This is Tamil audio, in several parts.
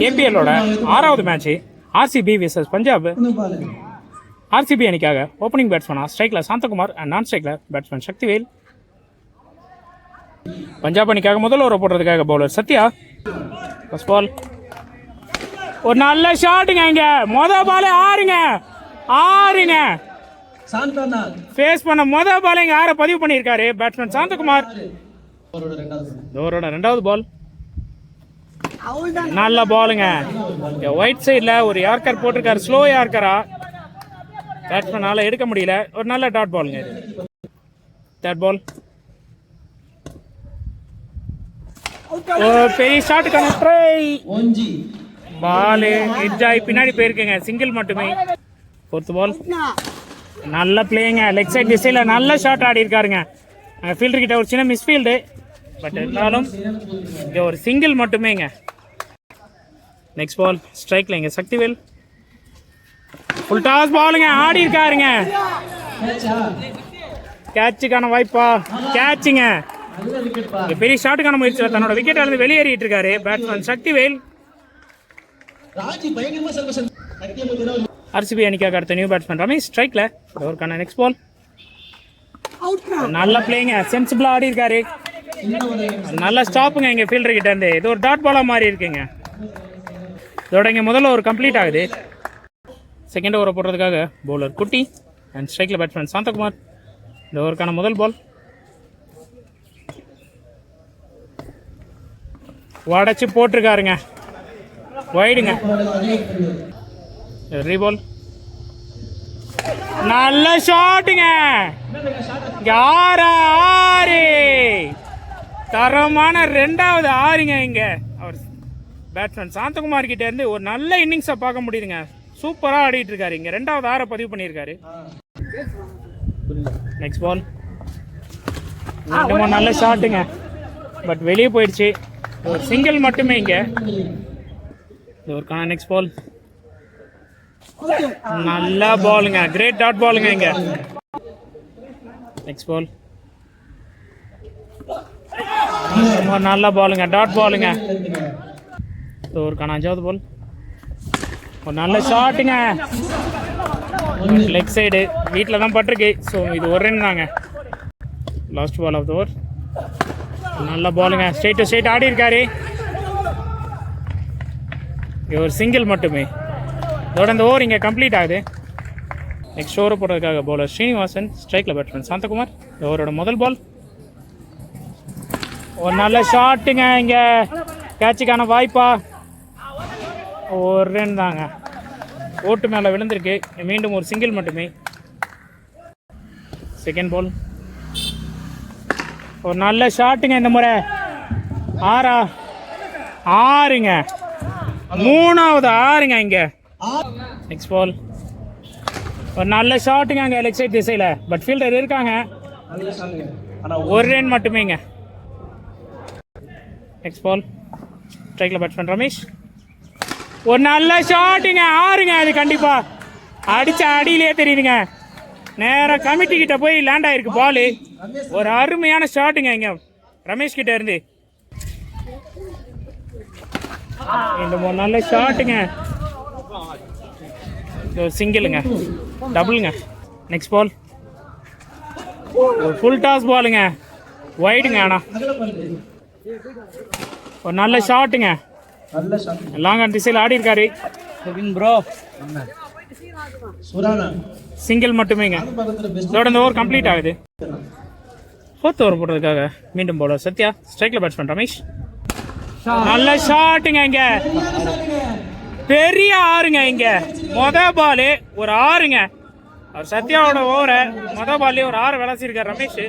ஏபிஎல்லோட 6வது match RCB versus Punjab. RCB அணிக்காக ஓப்பனிங் பேட்ஸ்மேனா ஸ்ட்ரைக்கில் சாந்தகுமார் அண்ட் நான் ஸ்ட்ரைக்கில் பேட்ஸ்மேன் சக்திவேல். பஞ்சாப் அணிக்காக முதல் ஓவர் போடுறதுக்காக பவுலர் சத்யா. ஃபர்ஸ்ட் பால் ஒரு நல்ல ஷாட்டுங்க. இங்க மொதல் பாலே ஆறுங்க ஃபேஸ் பண்ண மொதல் பால் இங்க 6 பதிவு பண்ணியிருக்காரு பேட்ஸ்மேன் சாந்தகுமார். ஓவரோட 2வது பால் நல்ல பாலுங்க. ஒயிட் சைடில் ஒரு யார்கர் போட்டிருக்காரு, ஸ்லோ யார்கரா பேட்ஸ்மேனால எடுக்க முடியல. ஒரு நல்ல டாட் பாலுங்க. தேர்ட் பால் பெரிய ஷாட்டுக்கான ட்ரை. பால் எட்ஜாய் பின்னாடி போயிருக்குங்க, சிங்கிள் மட்டுமே. ஃபோர்த் பால் நல்ல பிளேங்க, லெக் சைட் திசையில் நல்ல ஷாட் ஆடி இருக்காருங்க. ஃபீல்டர் கிட்ட ஒரு சின்ன மிஸ்ஃபீல்டு, பட் இருந்தாலும் இங்கே ஒரு சிங்கிள் மட்டுமேங்க. நெக்ஸ்ட் பால் ஸ்ட்ரைக்ல இங்கே சக்திவேல் ஃபுல் டாஸ் பாலுங்க, ஆடி இருக்காருங்க. கேட்சுக்கான வாய்ப்பா, கேட்சுங்க. பெரிய ஷாட்டுக்கான முயற்சியில் தன்னோட விக்கெட் இருந்து வெளியேறிட்டு இருக்காரு பேட்ஸ்மேன் சக்திவேல். ஆர்சிபி அணிக்காக அடுத்த நியூ பேட்ஸ்மேன் ரமேஷ் ஸ்ட்ரைக்ல. அவருக்கான நெக்ஸ்ட் பால் நல்ல பிளேங்க, சென்சிபிளா ஆடி இருக்காரு. நல்ல ஸ்டாப்புங்க இங்க ஃபீல்டர் கிட்ட இருந்து. இது ஒரு டாட் பாலா மாறி இருக்குங்க. இதோட இங்க முதல்ல ஒரு கம்ப்ளீட் ஆகுது. செகண்ட் ஓவர் போடுறதுக்காக பவுலர் குட்டி அண்ட் ஸ்ட்ரைக்ல பேட்ஸ்மேன் சாந்தகுமார். இந்த ஓவருக்கான முதல் பால் உடச்சி போட்டிருக்காருங்க, வைடுங்க. ரீபால் நல்ல ஷாட்டுங்க. 6 தரமான 2வது 6ங்க. இங்க அவர் பேட்ஸ்மேன் சாந்தகுமார் கிட்ட இருந்து ஒரு நல்ல இன்னிங்ஸை பார்க்க முடியுதுங்க. சூப்பரா ஆடிட்டு இருக்காரு. இங்க 2வது 6 பதிவு பண்ணியிருக்காரு. நெக்ஸ்ட் பால் நல்ல ஷாட்டுங்க, பட் வெளியே போயிடுச்சு. ஒரு சிங்கிள் மட்டுமே இங்க. ஒருக்கான நெக்ஸ்ட் பால் நல்ல பாலுங்க, கிரேட் டாட் பாலுங்க இங்க. நெக்ஸ்ட் பால் நல்ல பாலுங்க, டாட் பாலுங்க. ஒருக்கான 5வது பால் ஒரு நல்ல ஷாட்டுங்க, லெக் சைடு வீட்டில் தான் பட்டிருக்கு. ஸோ இது ஒரு ரன் தாங்க. Last ball of the over நல்ல பாலுங்க, ஸ்ட்ரெயிட் டு ஸ்ட்ரெயிட் ஆடி இருக்காரு. ஒரு சிங்கிள் மட்டுமே. இதோட இந்த ஓவர் இங்கே கம்ப்ளீட் ஆகுது. நெக்ஸ்ட் ஓவர் போடுறதுக்காக பவுலர் ஸ்ரீனிவாசன் ஸ்ட்ரைக்கில் பேட்ஸ்மேன் சாந்தகுமார். இந்த ஓவரோட முதல் பால் ஒரு நல்ல ஷாட்டுங்க. இங்கே கேட்சுக்கான வாய்ப்பா, ஒரு ரன் தாங்க. ஓட்டு மேலே விழுந்திருக்கு. மீண்டும் ஒரு சிங்கிள் மட்டுமே. செகண்ட் பால் ஒரு நல்ல ஷாட்டுங்க. இந்த முறை 6ங்க, 3வது 6ங்க இங்க. நெக்ஸ்ட் பால் ஒரு நல்ல ஷாட்டுங்க அங்கே லெக் சைட் திசையில், பட் ஃபீல்டர் இருக்காங்க. ஒரு ரன் மட்டுமேங்க. நெக்ஸ்ட் பால் ஸ்ட்ரைக்கில் பேட்ஸ்மேன் ரமேஷ். ஒரு நல்ல ஷாட்டுங்க, 6ங்க. அது கண்டிப்பா அடிச்ச அடியிலே தெரியுதுங்க. நேராக கமிட்டி கிட்ட போய் லேண்ட் ஆயிருக்கு பால். ஒரு அருமையான ஷாட்டுங்க இங்க ரமேஷ் கிட்ட இருந்து. இந்த ஒரு நல்ல ஷாட்டுங்க, சிங்கிளுங்க, டபுளுங்க. நெக்ஸ்ட் பால் ஒரு ஃபுல் டாஸ் பாலுங்க, வைடுங்க. ஆனா ஒரு நல்ல ஷாட்டுங்க, லாங் ஆன் திசையில் ஆடி இருக்காரு. சிங்கிள் மட்டுமேங்க. இதோட இந்த ஓவர் கம்ப்ளீட் ஆகுது. ஃபோர்த் ஓவர் போடுறதுக்காக மீண்டும் பவுலர் சத்யா ஸ்ட்ரைக்ல பேட்ஸ்மேன் ரமேஷ். நல்ல ஷாட்டுங்க இங்க, பெரிய 6ங்க இங்க. மொதல் பாலு ஒரு 6ங்க. அவர் சத்யாவோட ஓவரை மொதல் பால்லே ஒரு 6 விளாசிருக்கார் ரமேஷ்.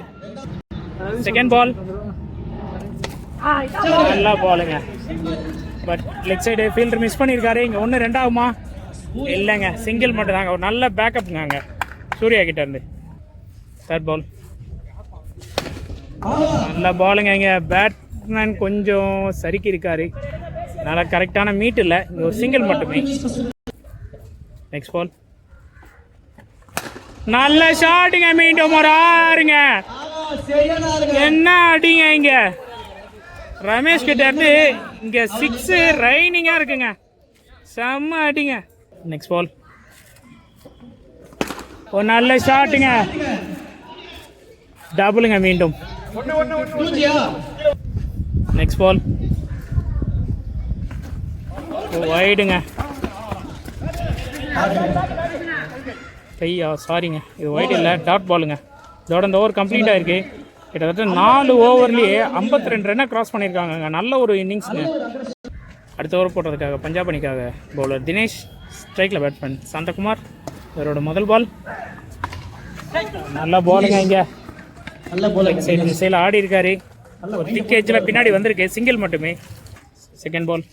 செகண்ட் பால் நல்ல பாலுங்க, but leg side fielder miss பண்ணியிருக்காரு. இங்கே 1-2 ஆகுமா? இல்லைங்க, சிங்கிள் மட்டும் தாங்க. ஒரு நல்ல பேக்கப்ங்க அங்கே சூர்யா கிட்ட இருந்து. தேர்ட் பால் நல்ல பாலுங்க. இங்கே பேட்ஸ்மேன் கொஞ்சம் சறுக்கி இருக்காரு, நல்லா கரெக்டான மீட் இல்லை. இங்கே ஒரு சிங்கிள் மட்டுமே. நெக்ஸ்ட் பால் நல்ல ஷாட்டுங்க, மீண்டும் ஒரு 6ங்க. என்ன அடிங்க இங்க, ரமேஷ் கிட்ட இருந்து இங்கே 6 ரைனிங்காக இருக்குங்க. செம்ம அடிங்க. நெக்ஸ்ட் பால் ஒரு நல்ல ஷாட்டுங்க. டபுளுங்க மீண்டும். நெக்ஸ்ட் பால் வைடுங்க. ஐயா சாரிங்க, இது வைடு இல்லை, டாட் பாலுங்க. இதோட இந்த ஓவர் கம்ப்ளீட் ஆகிருக்கு. கிட்டத்தட்ட 4 ஓவர்லேயே 52 ரன்னை கிராஸ் பண்ணியிருக்காங்க. நல்ல ஒரு இன்னிங்ஸுங்க. அடுத்த ஓவர் போட்டதுக்காக பஞ்சாப் அணிக்காக பவுலர் தினேஷ், ஸ்ட்ரைக்கில் பேட்ஸ்மேன் சாந்தகுமார். இவரோட முதல் பால் நல்ல பாலுங்க. இங்கே நல்ல பால் சைடில் ஆடி இருக்காரு. ஒரு திக் ஏஜில் பின்னாடி வந்திருக்கு, சிங்கிள் மட்டுமே. செகண்ட் பால்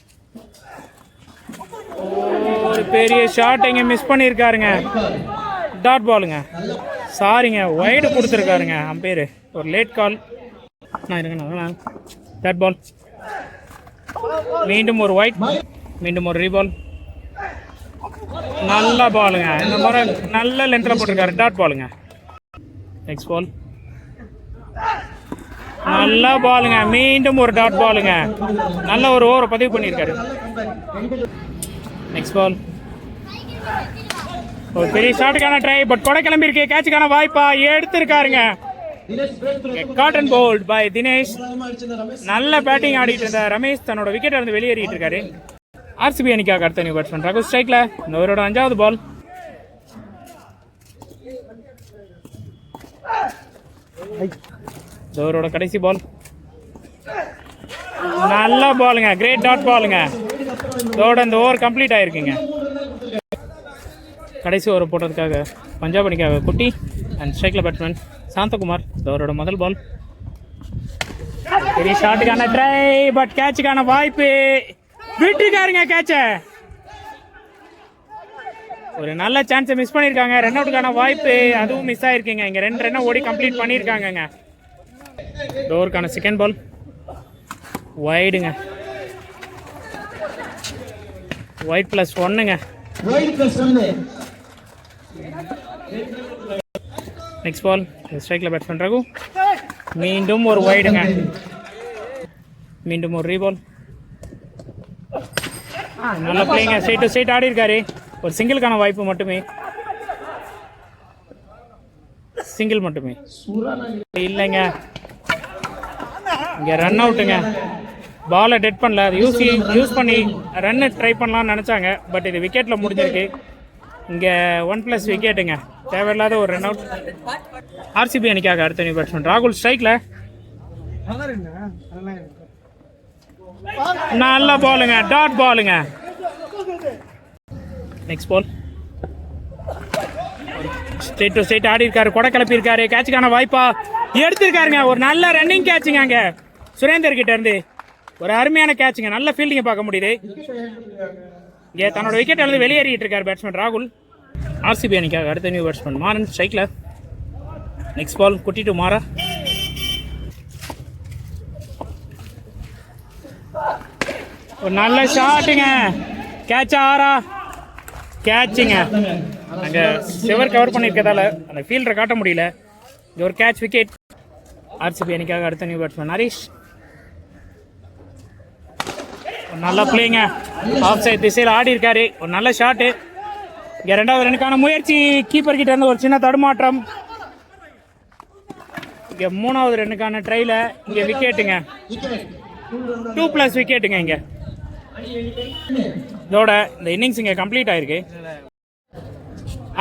ஒரு பெரிய ஷாட் இங்கே மிஸ் பண்ணியிருக்காருங்க. டாட் பாலுங்க. சாரிங்க, வைடு கொடுத்துருக்காருங்க அம்பேரு. ஒரு லேட் கால். நான் இருக்கேண்ணா. Dot ball. மீண்டும் ஒரு வைட், மீண்டும் ஒரு ரீபால். நல்ல பாலுங்க. இந்த முறை நல்ல லென்த்தில் போட்டிருக்காரு. டாட் பாலுங்க. நெக்ஸ்ட் பால் நல்ல பாலுங்க. மீண்டும் ஒரு டாட் பாலுங்க. நல்ல ஒரு ஓவரை பதிவு பண்ணியிருக்காரு. நெக்ஸ்ட் பால் ஒரு பெரிய ஷாட்டுக்கான ட்ரை, பட் கொடை கிளம்பி இருக்கு. கேட்சுக்கான வாய்ப்பா எடுத்திருக்காருங்க. Caught and bowled by Dinesh. நல்ல பேட்டிங் ஆடிட்டு இருந்த ரமேஷ் தன்னோட விக்கெட்டை இருந்து வெளியேறிட்டு இருக்காரு. ஆர்சிபி அணிக்காக அடுத்த நியூ பேட்ஸ்மேன் ரகு ஸ்ட்ரைக்ல. இந்த ஓவரோட 5வது பால். இந்த ஓவரோட கடைசி பால். நல்ல பாலுங்க, கிரேட் டாட் பாலுங்க. இதோட இந்த ஓவர் கம்ப்ளீட் ஆயிருக்குங்க. கடைசி ஓவர் போட்டதுக்காக பஞ்சாப் அணிக்காக குட்டி அண்ட் ஸ்ட்ரைக்கில் பேட்ஸ்மேன் சாந்தகுமார். இதோரோட முதல் பால். பெரிய ஷாட்டுக்கான ட்ரை, பட் கேட்சுக்கான வாய்ப்பு விட்டுருக்காருங்க. கேட்ச ஒரு நல்ல சான்ஸை மிஸ் பண்ணியிருக்காங்க. ரன் அவுட்டுக்கான வாய்ப்பு அதுவும் மிஸ் ஆயிருக்குங்க. இங்கே 2 ரன்னை ஓடி கம்ப்ளீட் பண்ணியிருக்காங்கங்க. ஓவருக்கான செகண்ட் பால் வைடுங்க. ஒயிட் ப்ளஸ் 1ங்க. நெக்ஸ்ட் பால் ஸ்ட்ரைக்கில் பேட்ஸ்மேன் ரகு. மீண்டும் ஒரு வைடுங்க. மீண்டும் ஒரு ரீபால். நல்ல பிளேங்க. ஸ்ட்ரைட் டு ஸ்ட்ரைட் ஆடி இருக்காரு. ஒரு சிங்கிளுக்கான வாய்ப்பு மட்டுமே. சிங்கிள் மட்டுமே இல்லைங்க. இங்கே ரன் அவுட்டுங்க. பாலை டெட் பண்ணல. அது யூஸ் பண்ணி ரன்னு ட்ரை பண்ணலாம்னு நினச்சாங்க. பட் இது விக்கெட்டில் முடிஞ்சிருக்கு. இங்கே 1+ விக்கெட்டுங்க. தேவையில்லாத ஒரு ரன் அவுட். ஆர்சிபி அணிக்காக அடுத்த நியூ பேட்ஸ்மேன் ராகுல் ஸ்ட்ரைக்கில். நல்ல பாலுங்க, டாட் பாலுங்க. Next ball straight to straight ஆடி இருக்காரு. கொடை கிளப்பி இருக்காரு. கேட்சுக்கான வாய்ப்பா எடுத்திருக்காருங்க. ஒரு நல்ல ரன்னிங் கேட்சுங்க. அங்கே சுரேந்தர் கிட்ட இருந்து ஒரு அருமையான கேட்சுங்க. நல்ல ஃபீல்டிங்கை பார்க்க முடியுது. இங்கே தன்னோட விக்கெட் எழுந்து வெளியேறிட்டு இருக்காரு பேட்ஸ்மேன் ராகுல். ஆர்சிபி அணிக்காக அடுத்த நியூ பேட்ஸ்மேன் மாறன் ஸ்ட்ரைக்கில். நெக்ஸ்ட் பால் குட்டி டு மாறா. ஒரு நல்ல ஷாட்டுங்க. கேட்சா ஆறா கேட்சுங்க. அங்கே சிவர் கவர் பண்ணியிருக்கதால அந்த ஃபீல்டரை காட்ட முடியல. இங்கே ஒரு கேட்ச் விக்கெட். ஆர்சிபி அணிக்காக அடுத்த நியூ பேட்ஸ்மேன் ஹரிஷ். ஒரு நல்ல பிளேங்க. ஆஃப் சைட் திசையில் ஆடி இருக்காரு. ஒரு நல்ல ஷாட்டு. இங்கே 2வது ரனுக்கான முயற்சி. கீப்பர் கிட்ட இருந்து ஒரு சின்ன தடுமாற்றம். இங்கே 3வது ரனுக்கான ட்ரைல இங்கே விக்கெட்டுங்க. 2+ விக்கெட்டுங்க. இங்கே இதோட இந்த இன்னிங்ஸ் இங்கே கம்ப்ளீட் ஆயிருக்கு.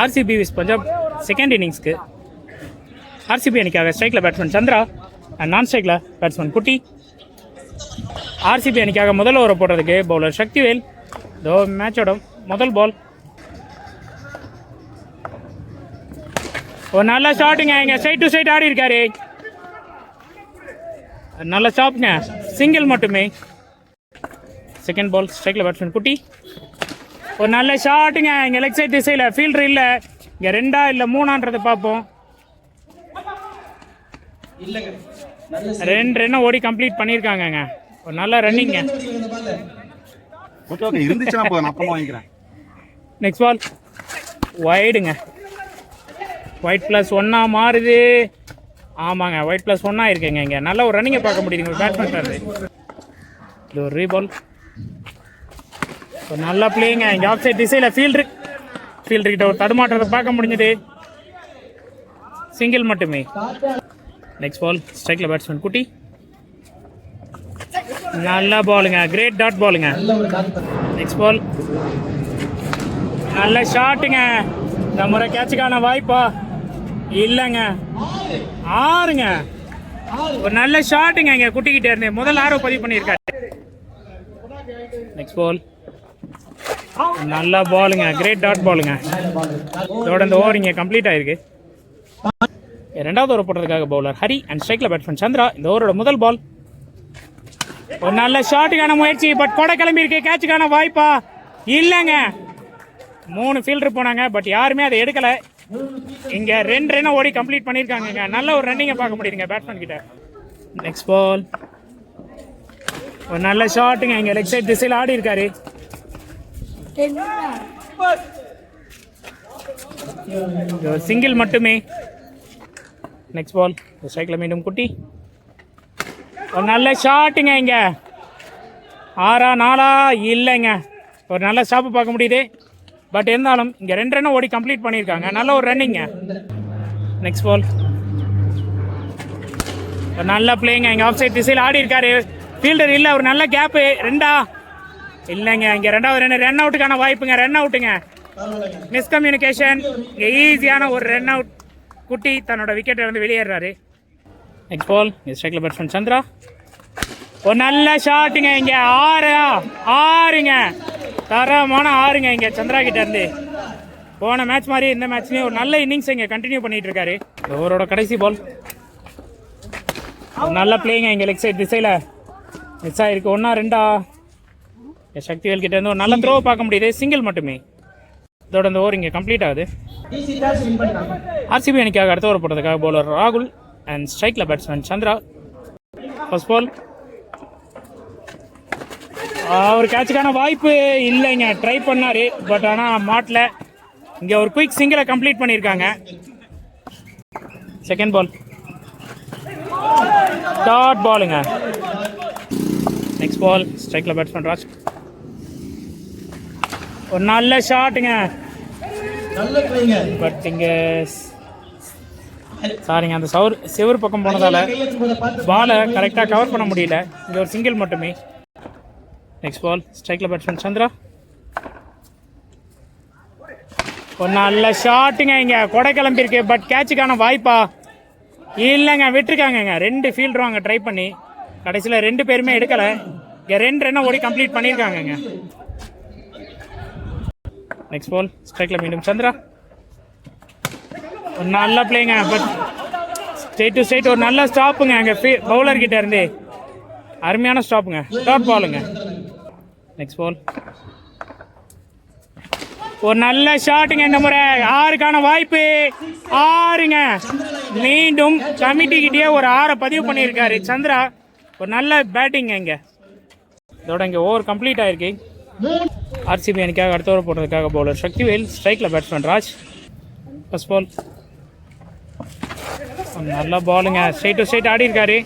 ஆர்சிபி விஸ் பஞ்சாப் செகண்ட் இன்னிங்ஸ்க்கு. ஆர்சிபி அணிக்காக ஸ்ட்ரைக்கில் பேட்ஸ்மேன் சந்திரா அண்ட் நான் ஸ்ட்ரைக்கில் பேட்ஸ்மேன் குட்டி. ஆர்சிபி அணிக்காக முதல் ஓவரை போடுறதுக்கு பவுலர் சக்திவேல். இதோ மேட்சோட முதல் பால். ஒரு நல்ல ஷாட்டுங்க. இங்கே ஸ்ட்ரைட் டு ஸ்ட்ரைட் ஆடி இருக்காரு. நல்ல ஷாப்புங்க. சிங்கிள் மட்டுமே. செகண்ட் பால் ஸ்ட்ரைக்கில் பேட்ஸ்மேன் குட்டி. ஒரு நல்ல ஷாட்டுங்க. இங்கே லெக் சைட் திசையில் ஃபீல்டர் இல்லை. இங்கே 2 இல்லை 3 பார்ப்போம். 2 ரன்னை ஓடி கம்ப்ளீட் பண்ணியிருக்காங்க. ஒரு நல்ல ரன்னிங்க. நெக்ஸ்ட் பால் வைடுங்க. ஒயிட் + 1 மாறுது. ஆமாங்க, ஒயிட் + 1 இருக்குங்க. இங்கே நல்ல ஒரு ரன்னிங்கை பார்க்க முடியுதுங்க பேட்ஸ்மேன். இது ஒரு ரீபால். நல்லா பிளேயிங்க. இங்கே ஆஃப் சைட் திசையில் ஃபீல்டர்கிட்ட ஒரு தடுமாற்றத்தை பார்க்க முடிஞ்சது. சிங்கிள் மட்டுமே. நெக்ஸ்ட் பால் ஸ்ட்ரைக்கில் பேட்ஸ்மேன் குட்டி. நல்ல பாலுங்க, கிரேட் டாட் பாலுங்க. நெக்ஸ்ட் பால் நல்ல ஷாட்டுங்க. இந்த முறை கேட்சுக்கான வாய்ப்பா இல்லைங்க. 6ங்க. ஒரு நல்ல ஷாட்டுங்க. இங்கே குட்டிக்கிட்டே இருந்தேன் முதல் 6 பதிவு பண்ணியிருக்காரு. நெக்ஸ்ட் பால் நல்ல பாலுங்க, கிரேட் டாட் பாலுங்க. இதோட இந்த ஓவர் இங்கே கம்ப்ளீட் ஆயிருக்கு. ரெண்டாவது ஓவர் போடுறதுக்காக பவுலர் ஹரி அண்ட் ஸ்ட்ரைக்கில் பேட்ஸ்மேன் சந்திரா. இந்த ஓவரோட முதல் பால் ஒரு நல்ல ஷாட்டுக்கான முயற்சி. பட் கொடை கிளம்பி இருக்கு. கேட்சுக்கான வாய்ப்பா இல்லைங்க. 3 ஃபீல்டர் போனாங்க, பட் யாருமே அதை எடுக்கல. இங்க 2 ரன் ஓடி கம்ப்ளீட் பண்ணியிருக்காங்க. நல்ல ஒரு ரன்னிங்கை பார்க்க முடியுதுங்க பேட்ஸ்மேன் கிட்ட. நெக்ஸ்ட் பால் ஒரு நல்ல ஷாட்டுங்க. இங்க லெக் சைட் திசையில் ஆடி இருக்காரு. சிங்கிள் மட்டுமே. நெக்ஸ்ட் பால் ஸ்ட்ரைக்கில் மீண்டும் குட்டி. ஒரு நல்ல ஷாட்டுங்க. இங்க 6 4 இல்லைங்க. ஒரு நல்ல ஸ்டாப்பு பார்க்க முடியுது. பட் இருந்தாலும் இங்கே 2 ரன் ஓடி கம்ப்ளீட் பண்ணியிருக்காங்க. நல்ல ஒரு ரன்னிங்க. நெக்ஸ்ட் பால் ஒரு நல்ல பிளேயிங்க. இங்கே ஆஃப் சைட் திசையில் ஆடி இருக்காரு. ஃபீல்டர் இல்லை. ஒரு நல்ல கேப்பு. 2 இல்லைங்க. இங்கே 2வது ரன் அவுட்டுக்கான வாய்ப்புங்க. ரன் அவுட்டுங்க. மிஸ்கம்யூனிகேஷன். இங்கே ஈஸியான ஒரு ரன் அவுட். குட்டி தன்னோட விக்கெட்டை வந்து வெளியேறாரு. நெக்ஸ்ட் பால் ஸ்ட்ரைக்கில் பேட்ஸ்மேன் சந்திரா. ஒரு நல்ல ஷாட்டுங்க. இங்கே 6ங்க. தரமான 6ங்க. இங்கே சந்திரா கிட்ட இருந்து போன மேட்ச் மாதிரி இந்த மேட்ச்லேயும் ஒரு நல்ல இன்னிங்ஸ் இங்கே கண்டினியூ பண்ணிட்டு இருக்காரு. ஓவரோட கடைசி பால் நல்ல பிளேயிங்க. இங்கே லெக் சைட் திசையில் மிஸ் ஆகிருக்கு. 1 2 சக்திவேல் கிட்ட இருந்து ஒரு நல்ல த்ரோ பார்க்க முடியுது. சிங்கிள் மட்டுமே. இதோட இந்த ஓவர் இங்கே கம்ப்ளீட் ஆகுது. ஆர்சிபி அணிக்காக அடுத்த ஓவர் போடுறதுக்காக பவுலர் ராகுல் அண்ட் ஸ்ட்ரைக்கில் பேட்ஸ்மேன் சந்திரா. ஃபர்ஸ்ட் பால் ஒரு கேட்சுக்கான வாய்ப்பு இல்லைங்க. ட்ரை பண்ணார், பட் ஆனால் மாட்டல. இங்கே ஒரு குயிக் சிங்கிளை கம்ப்ளீட் பண்ணியிருக்காங்க. செகண்ட் பால் டாட் பாலுங்க. நெக்ஸ்ட் பால் ஸ்ட்ரைக்கில் பேட்ஸ்மேன் ராஜ். ஒரு நல்ல ஷாட்டுங்க. பட் இங்கே சாரிங்க, அந்த செவரு பக்கம் போனதால பாலை கரெக்டாக கவர் பண்ண முடியல. இங்கே ஒரு சிங்கிள் மட்டுமே. நெக்ஸ்ட் பால் ஸ்ட்ரைக்கில் பேட்ஸ்மேன் சந்திரா. ஒரு நல்ல ஷாட்டுங்க. இங்கே கொடை கிளம்பியிருக்கு. பட் கேட்சுக்கான வாய்ப்பா இல்லைங்க. விட்டுருக்காங்க. 2 ஃபீல்டரும் அங்கே ட்ரை பண்ணி கடைசியில் 2 பேருமே எடுக்கலை. இங்கே 2 ரன்னை ஓடி கம்ப்ளீட் பண்ணியிருக்காங்க. நெக்ஸ்ட் பால் ஸ்ட்ரைக்கில் மீண்டும் சந்திரா. ஒரு நல்ல பிளேங்க. பட் ஸ்ட்ரெயிட் டு ஸ்ட்ரெயிட் ஒரு நல்ல ஸ்டாப்புங்க. அங்கே பவுலர் கிட்ட இருந்து அருமையான ஸ்டாப்புங்க. டாட் பாலுங்க. நெக்ஸ்ட் பால் ஒரு நல்ல ஷாட்டுங்க. இந்த முறை 6க்கான வாய்ப்பு. 6ங்க. மீண்டும் கமிட்டி கிட்டே ஒரு 6 பதிவு பண்ணியிருக்காரு சந்திரா. ஒரு நல்ல பேட்டிங்க. இங்கே இதோட இங்கே ஓவர் கம்ப்ளீட் ஆயிருக்கு. ஆர்சிபி அணிக்காக அடுத்த ஓவர் போடுறதுக்காக பவுலர் சக்திவேல், ஸ்ட்ரைக்கில் பேட்ஸ்மேன் ராஜ். ஃபர்ஸ்ட் பால் நல்ல பாலுங்க. ஸ்ட்ரைட் டு ஸ்ட்ரைட் ஆடி இருக்காரு.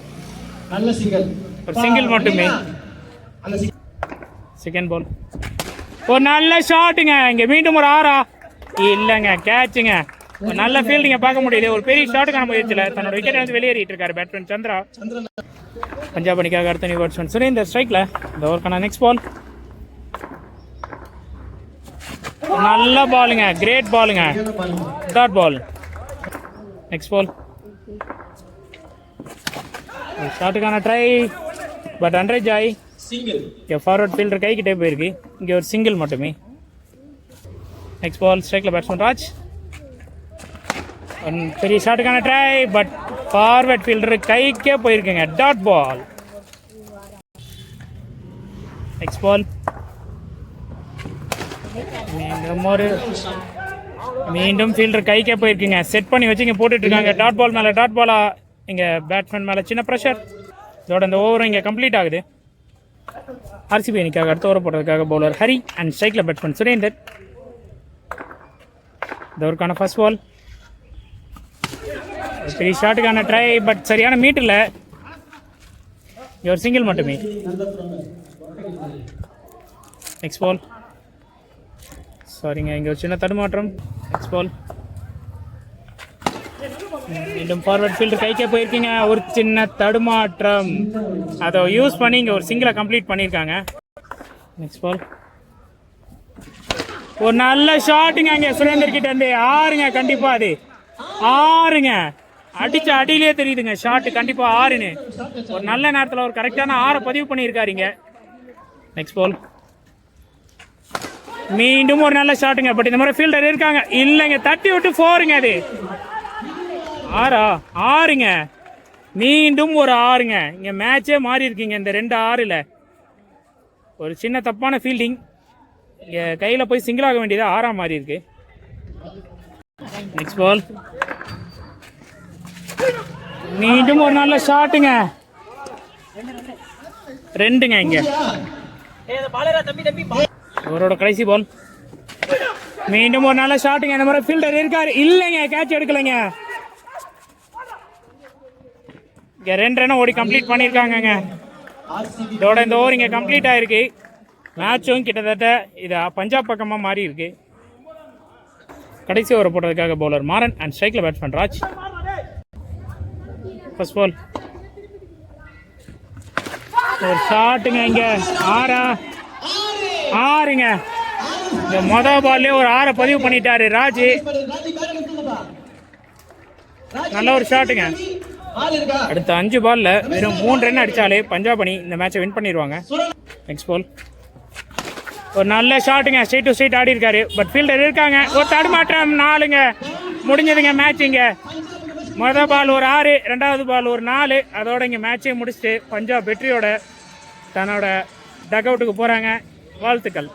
ஒரு சிங்கிள் மட்டுமே. செகண்ட் பால் ஒரு நல்ல ஷாட்டுங்க. இங்கே மீண்டும் ஒரு 6 இல்லைங்க. கேட்சுங்க. ஒரு நல்ல ஃபீல்டிங்கை பார்க்க முடியுது. ஒரு பெரிய ஷாட்டுக்கான முயற்சியில் தன்னோட விக்கெட்டை வந்து வெளியேறிட்டு இருக்காரு பேட்ஸ்மேன் சந்திரா. பஞ்சாப் அணிக்காக அடுத்த நியூ பேட்ஸ்மேன் சுரேந்தர் ஸ்ட்ரைக்கில். இந்த ஓவருக்கான நெக்ஸ்ட் பால் நல்ல பாலுங்க. கிரேட் பாலுங்க. Dot ball. நெக்ஸ்ட் பால் ஷாட்டுக்கான ட்ரை, பட் அன்ரேஜ் ஆகி இங்கே ஃபார்வர்ட் ஃபீல்டர் கைக்கிட்டே போயிருக்கு. இங்கே ஒரு சிங்கிள் மட்டுமே. நெக்ஸ்ட் பால் ஸ்ட்ரைக்கில் பேட்ஸ்மேன் ராஜ். பெரிய ஷாட்டுக்கான ட்ரை, பட் ஃபார்வர்ட் ஃபீல்டர் கைக்கே போயிருக்குங்க. Dot ball. நெக்ஸ்ட் பால் மீண்டும் ஃபீல்டர் கைக்கே போயிருக்குங்க. செட் பண்ணி வச்சு இங்கே போட்டுட்டு இருக்காங்க. டாட் பால் மேலே டாட் பாலா. இங்கே பேட்ஸ்மேன் மேலே சின்ன ப்ரெஷர். இதோட இந்த ஓவரும் இங்கே கம்ப்ளீட் ஆகுது. ஆர்சிபி அணிக்காக அடுத்த ஓவர் போடுறதுக்காக பவுலர் ஹரி அண்ட் ஸ்ட்ரைக்கில் பேட்ஸ்மேன் சுரேந்தர். இந்த ஓவருக்கான ஃபர்ஸ்ட் பால் பெரிய ஷாட்டுக்கான ட்ரை, பட் சரியான மீட்டரில் ஒரு சிங்கிள் மட்டுமே. Next ball. சாரிங்க, இங்கே ஒரு சின்ன தடுமாற்றம். Next ball. மீண்டும் ஃபார்வர்ட் ஃபீல்டு கைக்கே போயிருக்கீங்க. ஒரு சின்ன தடுமாற்றம், அதை யூஸ் பண்ணி இங்கே ஒரு சிங்கிளை கம்ப்ளீட் பண்ணியிருக்காங்க. Next ball. ஒரு நல்ல ஷாட்டுங்க அங்கே சுரேந்தர் கிட்ட இருந்து. ஆறுங்க, கண்டிப்பா அது ஆறுங்க. அடிச்ச அடியிலே தெரியுதுங்க ஷாட்டு கண்டிப்பா ஆறுன்னு. ஒரு நல்ல நேரத்தில் ஒரு கரெக்டான 6 பதிவு பண்ணியிருக்காருங்க. Next ball. மீண்டும் ஒரு நல்ல ஷாட்டுங்க. பட் இந்த மாதிரி ஃபீல்டர் இருக்காங்க இல்லைங்க, தட்டி விட்டு 4ங்க. அது 6ஆ? 6ங்க. மீண்டும் ஒரு 6ங்க. இங்கே மேட்சே மாறி இருக்கீங்க இந்த 2 6ல். ஒரு சின்ன தப்பான ஃபீல்டிங், இங்கே கையில் போய் சிங்கிள் ஆக வேண்டியது 6ஆ மாறி இருக்கு. Next ball. மீண்டும் ஒரு நல்ல ஷாட்டுங்க. 2ங்க. இங்கே அவரோட கடைசி பால். மீண்டும் ஒரு நல்ல ஷாட்டுங்க. இந்த மாதிரி ஃபீல்டர் இருக்காரு இல்லைங்க, கேட்ச் எடுக்கலைங்க. இங்கே 2 ரன் ஓடி கம்ப்ளீட் பண்ணியிருக்காங்கங்க. இதோட இந்த ஓவர் இங்கே கம்ப்ளீட் ஆகிருக்கு. மேட்சும் கிட்டத்தட்ட இது பஞ்சாப் பக்கமாக மாறி இருக்கு. கடைசி ஓவர் போட்டதுக்காக பவுலர் மாறன் அண்ட் ஸ்ட்ரைக்கில் பேட்ஸ்மேன் ராஜ். First ball. ஒரு ஷாட்டுங்க. இங்கே 6ங்க. இந்த மொதல் பால்லே ஒரு 6 பதிவு பண்ணிட்டாரு ராஜ். நல்ல ஒரு ஷாட்டுங்க. அடுத்த 5 பால்ல வெறும் 3 ரன் அடித்தாலே பஞ்சாப் அணி இந்த மேட்சை வின் பண்ணிடுவாங்க. Next ball. ஒரு நல்ல ஷாட்டுங்க. ஸ்ட்ரைட் டு ஸ்ட்ரைட் ஆடி இருக்காரு. பட் ஃபீல்டர் இருக்காங்க. ஒரு தடுமாற்றம். 4ங்க. முடிஞ்சதுங்க மேட்சிங்க. மொதல் பால் ஒரு 6, 2வது பால் ஒரு 4. அதோட இங்கே மேட்சை முடிச்சுட்டு பஞ்சாப் வெற்றியோட தன்னோட டக் அவுட்டுக்கு போகிறாங்க. வாழ்த்துக்கள்.